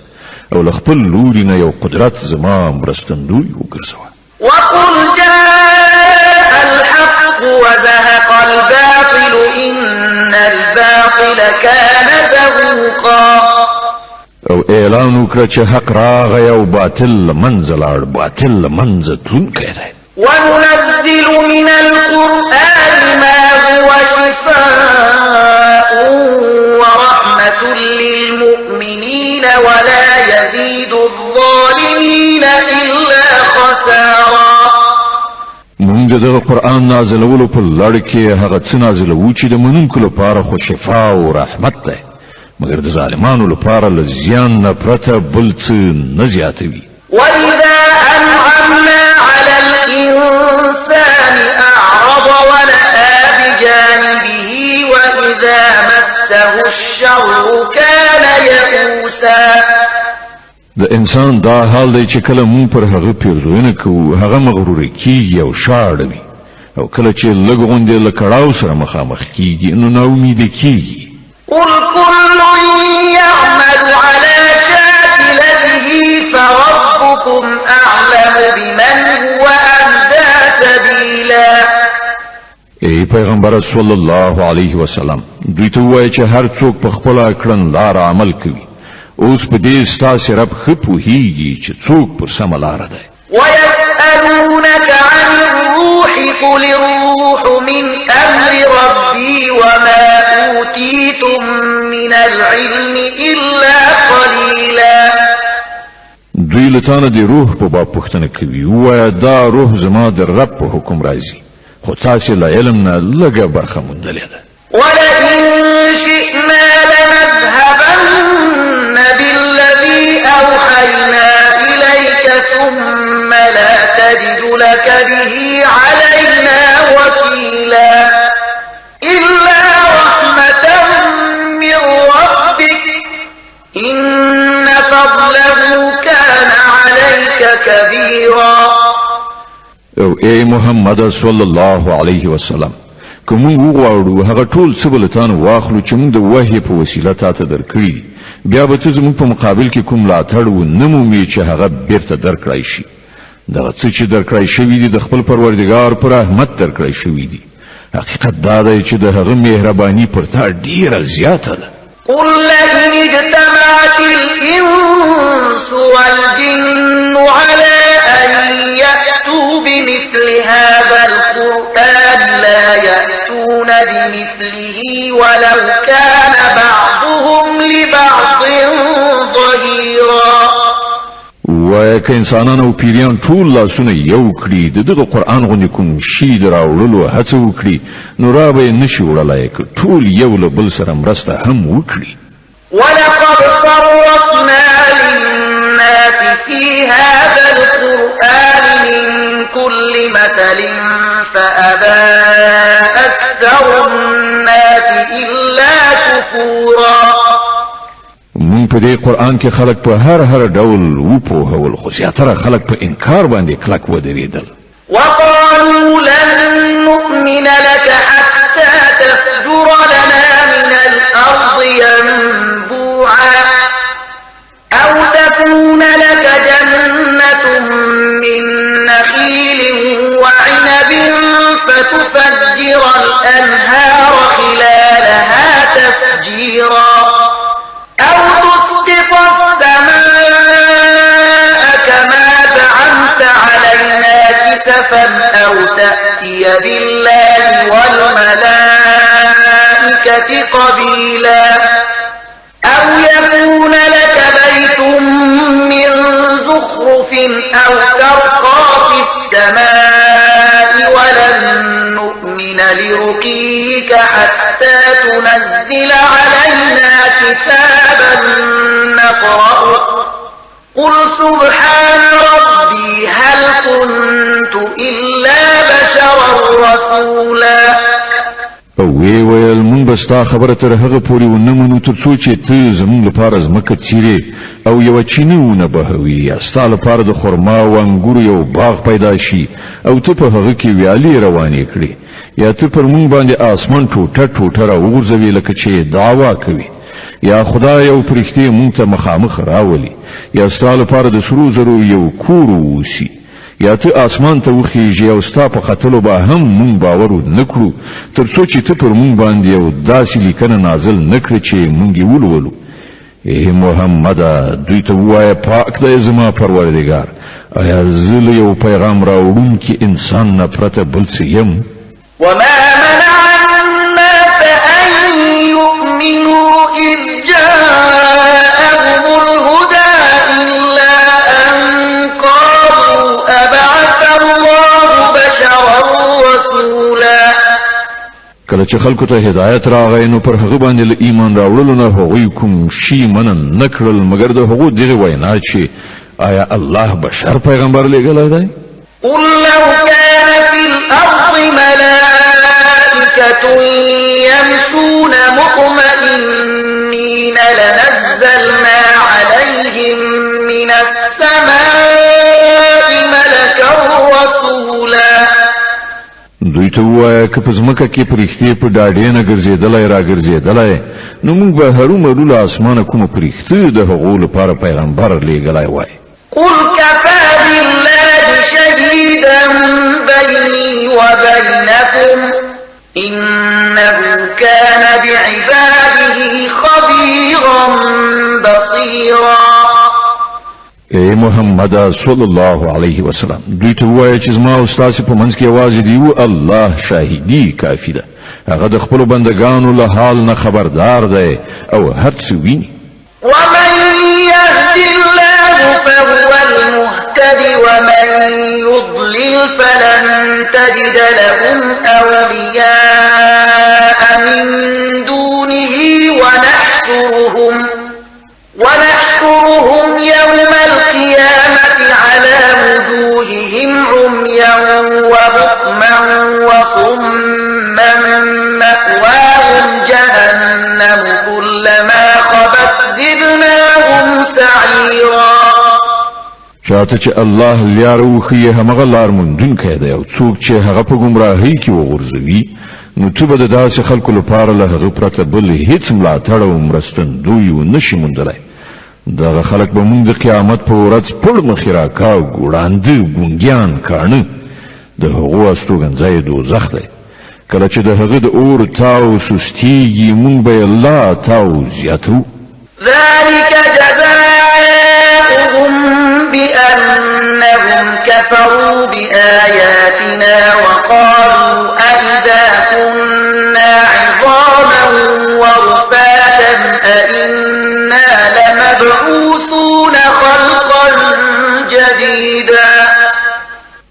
او له خپل لوري نه یو قدرت زما مرستندوی وګرځوه. وقل جاء الحق وزهق الباطل إن الباطل كان زهوقا. او اعلان وکړه چې حق راغی او باطل له منځه لاړ باطل له منځه تلونکی دی. وننزل من القرآن ما هو شفاء ورحمة للمؤمنين ولا يزيد الظالمين إلا خسارا. مونږ د دغه قرآن نازلولو په لړ کې هغه څه نازلوو چې د منونکو لپاره خو شفا او رحمت ده، مګر د ظالمانو لپاره له زیان نه پرته بل څه نه زیاتوي. وإذا أنعمنا على الإنسان أعرض ونأى بجانبه وإذا مسه الشر كان يئوسا. د انسان دا حال دی چې کله مون پر هغه پیرزوینه کوو هغه مغرور کیږي او شاړوي، او کله چې لږ غوندې له کړاو سره مخامخ کیږي نو ناامید کیږي. قل كل يعمل على شاكلته فربكم أعلم بمن هو أهدى سبيلا. ای پیغمبر صلی الله علیه وسلم دوی ته وایي چې هر څوک په خپل کړنلار عمل کوي، اوس په دې ستاسې رب ښه پوهیږي چې څوک پر سمه لاره دی. ويسألونك عن الروح قل الروح من أمر ربي وما أوتيتم من العلم إلا قليلا. دوی لتانه د روح په باب پوښتنه کوي، وایه دا روح زما د رب په حکم راځي، خو تاسې له علم نه لږه برخه موندلې ده. ولئن شئنا لنذهبن بالذي أوحينا إليك ثم لا تجد لك به علينا وكيلا. إلا رحمة من ربك إن فضله كان عليك كبيرا. او ای محمد صلی الله علیه وسلم کوم وغواړو هغه ټول څه بلتان واخلو چې موږ د وحی په وسیله تاسو درکړي، بیا به تاسو موږ په مقابل کې کوم لاټړ و نمومي چې هغه بیرته درکړای شي. دا څه چې درکړای شوی دی د خپل پروردگار پر رحمت درکړای شوی دی. حقیقت دا دی چې د هغه مهرباني پر تا ډیره زیاته ده. قل لئن اجتمعت الإنس والجن على أن يأتوا بمثل هذا القرآن لا يأتون بمثله ولو كان بعضهم لبعض ظهيرا. وایه که انسانان او پیریان ټول لاسونه یو کړي د دغه قرآن غوندې کوم شي د راوړلو هڅه وکړي نو را به یې نشي وړلی که ټول یو له بل سره مرسته هم وکړي. ولقد صرفنا للناس في هذا القرآن من كل مثل فأبى أكثر الناس إلا كفورا. مون په دې قرآن کې خلق په هر ډول وپوهول، خو زیاتره خلق په انکار باندې کلک ودرېدل. وقالوا لن نؤمن لك حتى تفجر لنا من الأرض ينبوعا أو تكون لك جنة من نخيل وعنب فتفجر الأنهار خلالها تفجيرا أو تسقط السماء كما زعمت علينا كسفا أو تأتي بالله والملائكة قبيلا أو يكون لك بيت من زخرف أو ترقى في السماء ولن نؤمن لرقيك حتى تنزل علينا كتابا نقرأه قل سبحان ربي هل كنت إلا بشرا رسولا. او ویل مونږ به ستا خبره تر هغه پورې ونه منو تر څو چې ته زموږ لپاره ځمکه څیرې او یوه چینه ونه بهوي، یا ستا لپاره د خرما او انګورو یو باغ پیدا شي او ته په هغه کې ویالې روانې کړې، یا ته پر مونږ باندې آسمان ټوټه ټوټه راوغورځوي لکه چې دعوا کوي، یا خدای او پرښتې مونږ ته مخامخ راولي، یا ستا لپاره د سرو زرو یو کور ووسي، یا ته آسمان ته وخیږي او ستا په ختلو به هم مونږ باور نه کړو تر څو چې ته پر مونږ باندې یو داسې لیکنه نازل نه کړې چې مونږ یې ولولو. ای محمده دوی ته ووایه پاک دی زما پروردګار، آیا زه له یو پیغام راوړونکي انسان نه پرته بل څه یم؟ وما منع الناس أن يؤمنوا إذ جاءهم الهدى إلا أن قالوا أبعث الله بشرا کله چې خلکو ته هدایت راغی نو پر هغه باندې له ایمان راوړلو نه هغوی کوم شی منن نه کړل مګر د هغو دغه وینا چې آیا الله بشر پیغمبر لېږلی دی قل لو كان في الأرض ملائكة يمشون مطمئنين لنزلنا عليهم من السماء ملكا رسولا دوی ته ووایه که په ځمکه کې پرښتې په ډاډې نه ګرځېدلی راګرځېدلی نو موږ به هرومرو له اسمانه کومه پرښته د هغو لپاره پیغمبر لېږلی وای قل كفى بالله شهيدا بيني وبينكم إنه كان بعباده خبيرا بصيرا اے محمد صلی الله علیه وسلم دوی ته وایي چې زما او ستاسو په منځ کې یوازې دی الله شاهدی کافی ده هغه د خپل بندگانو له حال نه خبردار دی او هر څه ویني ومن يهد الله فهو المهتد ومن يضلل فلن تجد لهم أولياء من دونه ونحشرهم يوم القيامة على وجوههم عميا وبكما وصما مأواهم جهنم كلما خبت زدناهم سعيرا چاته چې الله لار وخی همغه لار موندونکی دی او څوک چې هغه په ګمراهۍ کې وغورځوي نو ته به د داسې خلکو لپاره له هغه پرته بل هیڅ ملاتړ او مرستندوی ونشي موندلی دغه خلک به موږ د قیامت په ورځ پړ مخې راکاږو ړانده ګونګیان کاڼه د هغو استوګنځی دوزخ دی کله چې د هغه د اور تاو سستیږي موږ به یې لا تاو زیاتو ذلك جزاؤهم بأنهم كفروا بآياتنا وقالوا أئذا كنا عظاما ورفاتا أئنا لمبعوثون خلقا جديدا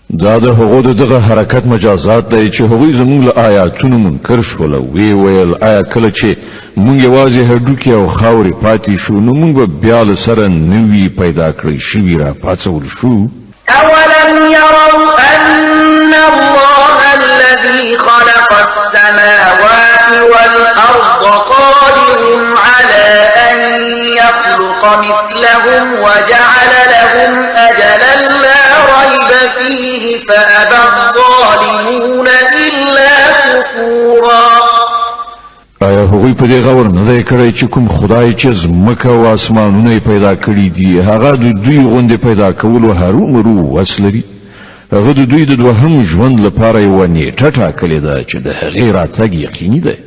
دا د هغو دغه حرکت مجازات دی چې هغوی زموږ له آیاتونو منکر شول او وی ویل آیا کله چې مونږ یوازې هډوکي او خاورې پاتې شو نو مونږ به بیا له سره نوي پیدا کړی شوي را پاڅول شو أولم يروا أن الله الذي خلق السماوات والأرض قادر على أن يخلق مثلهم وجعل لهم أجلا لا ريب فيه فأبى الظالمون إلا كفورا آیا هغوی په دې غور نه دی کړی چې کوم خدای چې ځمکه او اسمانونه پیدا کړي دي هغه د دوی غوندې پیدا کولو هرومرو وس لري هغه د دوی د دوهم ژوند لپاره یوه نیټه ټاکلې ده چې د هغې راتګ یقیني دی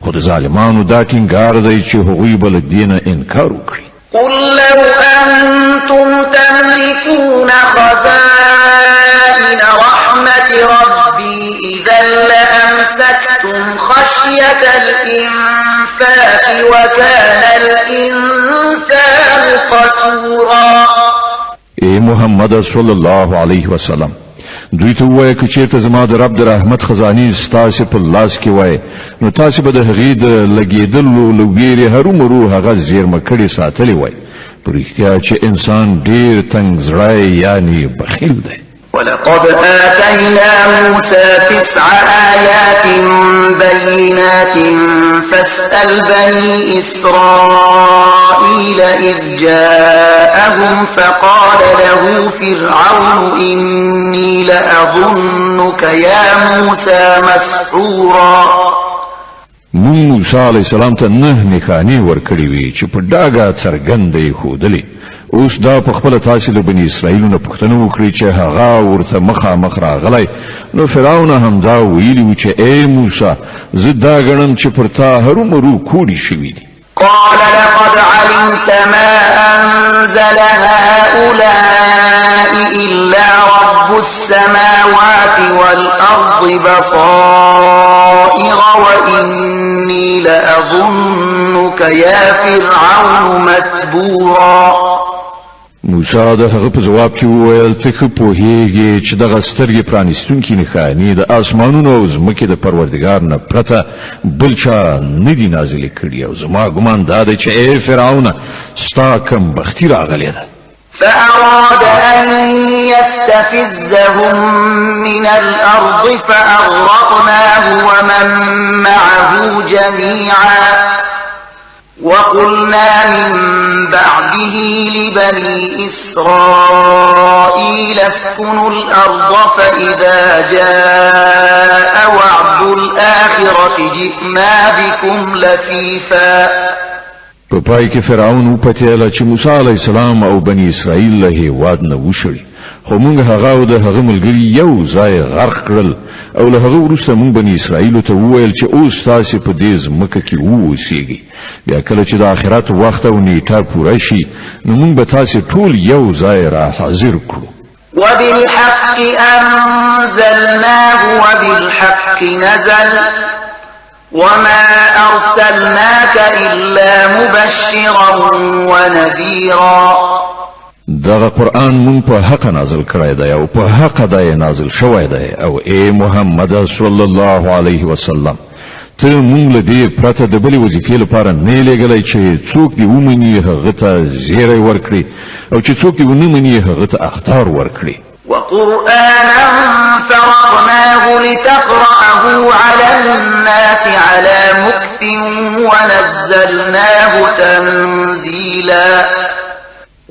خو د ظالمانو دا ټینګار دی چې هغوی به له دې نه انکار وکړي قل لو أنتم تملكون خزائن رحمة ربي إذا لأمسكتم خشية الإنفاق وكان الإنسان قتورا اے محمد صلی الله علیه وسلم دوی ته وایي که چیرته زما د رب د رحمت خزانې ستاسې په لاس کې وای نو تاسې به د هغې د لګېدلو له ویرې هرومرو هغه زیرمه کړې ساتلې وای په رښتیا چې انسان ډېر تنګ زړی یعنې بخیل دی ولقد آتينا موسى 9 آيات بينات فاسأل بني إسرائيل إذ جاءهم فقال له فرعون إني لأظنك يا موسى مسحورا موسی علیہ السلام ته 9 نښانې ورکړې وې چې په ډاګه څرګنده یې ښودلې اوس دا په خپله تاسې له بني اسرائیلو نه پوښتنه وکړئ چې هغه ورته مخامخ راغلی نو فرعون هم دا ویلي و چې ای موسی زه دا ګڼم چې پر تا هرومرو کوډې شوي دي قال لقد علمت ما أنزل هؤلاء إلا رب السماوات والأرض بصائر وإني لأظنك يا فرعون مثبورا موسی د هغه په جواب کې وویل ته خو پوهیږي چې دغه سترګې پرانیستونکي نښانې د اسمانونو او ځمکې د پروردګار نه پرته بل چا نه دي نازلې کړي او زما ګمان دا دی چې ای فرعون ستا کم بختي راغلې ده. فأراد أن يستفزهم من الأرض فأغرقناه ومن معه جميعا وقلنا من بعده لبني إسرائيل اسكنوا الأرض فإذا جاء وعد الآخرة جئنا بكم لفيفا. په پای کې فرعون وپتیاله چې موسی علی السلام او بنی اسرائیل له هیواد نه وشړي خو موږ هغه او د هغه ملګري یو ځای غرق کړل او له هغه وروسته موږ بنی اسرائیل ته وویل چې اوس تاسو په دې ځمکه کې اوسېږئ بیا کله چې د آخرت وخت او نیټه پوره شي نو موږ به تاسو ټول یو ځای را حاضر کړو. وبالحق أنزلناه وبالحق نزل وما أرسلناك إلا مبشرا ونذيرا. دغه قرآن مون په حق نازل کړی دی او په حق دی نازل شوی دی او ای محمد صلی الله علیه وسلم ته مونږ له دې پرته د بلې وظیفې لپاره نه لېږلی چې څوک دې ومني هغه ته زیری ورکړي او چې څوک دې ونه مني هغه ته اخطار ورکړي. وقرآنا فرقناه لتقرأه على الناس على مكث ونزلناه تنزيلا.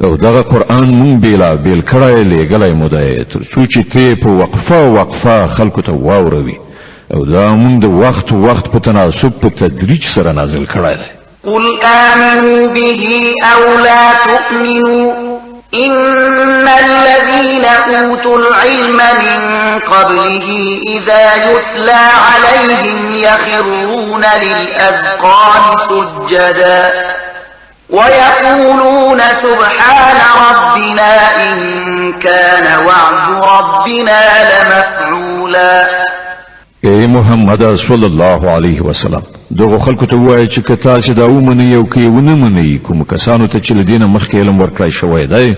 او دغه قرآن مون بیلا بیل کړای لېږلی مو دی تر څو چې ته په وقفه خلکو ته واوروي او دا مون د وخت په تناسب په تدریج سره نازل کړای دی. قل آمنوا به أو لا تؤمنوا إن الذين أوتوا العلم من قبله إذا يتلى عليهم يخرون للأذقان سجدا ويقولون سبحان ربنا إن كان وعد ربنا لمفعولا. ای محمد صلی الله علیه وسلم دغه خلکو ته وایي چې که تاسو دا ومنئ او که یې ونه منئ کوم کسانو ته چې له دې نه مخکې علم ورکړی شوی دی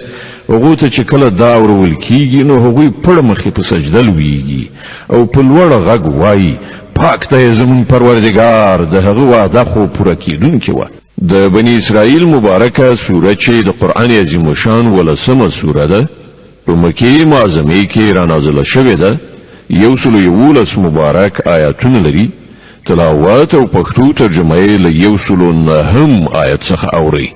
هغوی ته چې کله دا اورول کېږي نو هغوی پړ مخې په سجده لویږي او په لوړ غږ وایي پاک دی زموږ پروردګار د هغه وعده خو پوره کېدونکې وه. د بني اسرائیل مبارکه سوره چې د قرآن عظیم الشان 11مه سوره ده په مکې معظمې کې را نازله شوې ده 111 مبارک آیاتونه لري تلاوت او پښتو ترجمه یې له 109 آیت څخه اوري.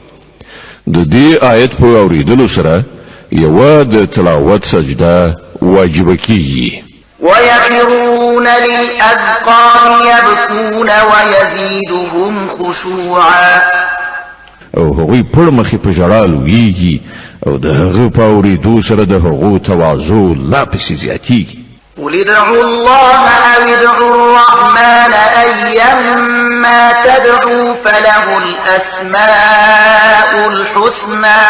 د دې آیت په اوریدلو سره یو د تلاوت سجده واجب کیږي. ويخرون للأذقان يبكون ويزيدهم خشوعا. او هغوی پړ مخې په ژړا لویږي او د هغه په اوریدو سره د هغو تواضع لا پسې زیاتیږي. قل ادعوا الله أو ادعوا الرحمن أيما تدعوا فله الأسماء الحسنى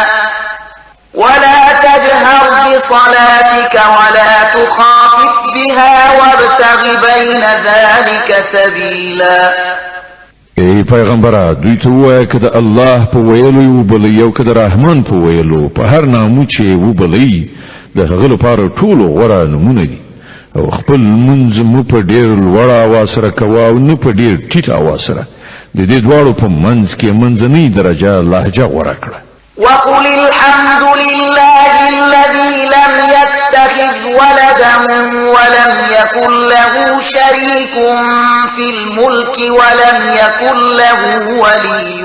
ولا تجهر بصلاتك ولا تخافت بها وابتغ بين ذلك سبيلا. ای پیغمبره دوی ته ووایه که د الله په ویلو یې وبلئ او که د رحمان په ویلو په هر نامو چې یې وبلئ د هغه لپاره ټولو غوره نومونه دي او خپل لمونځ مو په ډېر لوړ اواز سره کوه او نه په ډېر ټیټ اواز سره د دې دواړو په منځ کې منځنۍ درجه لهجه غوره کړه. وقل الحمد لله الذي لم يتخذ ولدا ولم يكن له شريك في الملك ولم يكن له ولي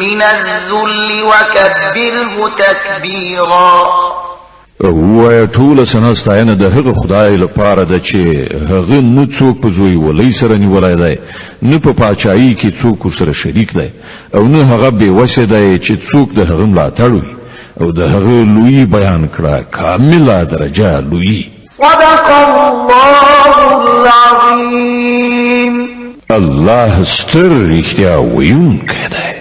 من الذل وكبره تكبيرا. وای ټول سنا ستاینه د هغه خدای لپاره ده چې هغه نه څوک په زوی ولې سره نیولای دی نه په پاچایي کې څوک سره شریک دی او نه هغه به وسه دی چې څوک د هغه ملاتړ وي او د هغه لوی بیان کړه کامله درجه لوی. صدق الله العظیم. الله ستر رښتیا ویونکی دی.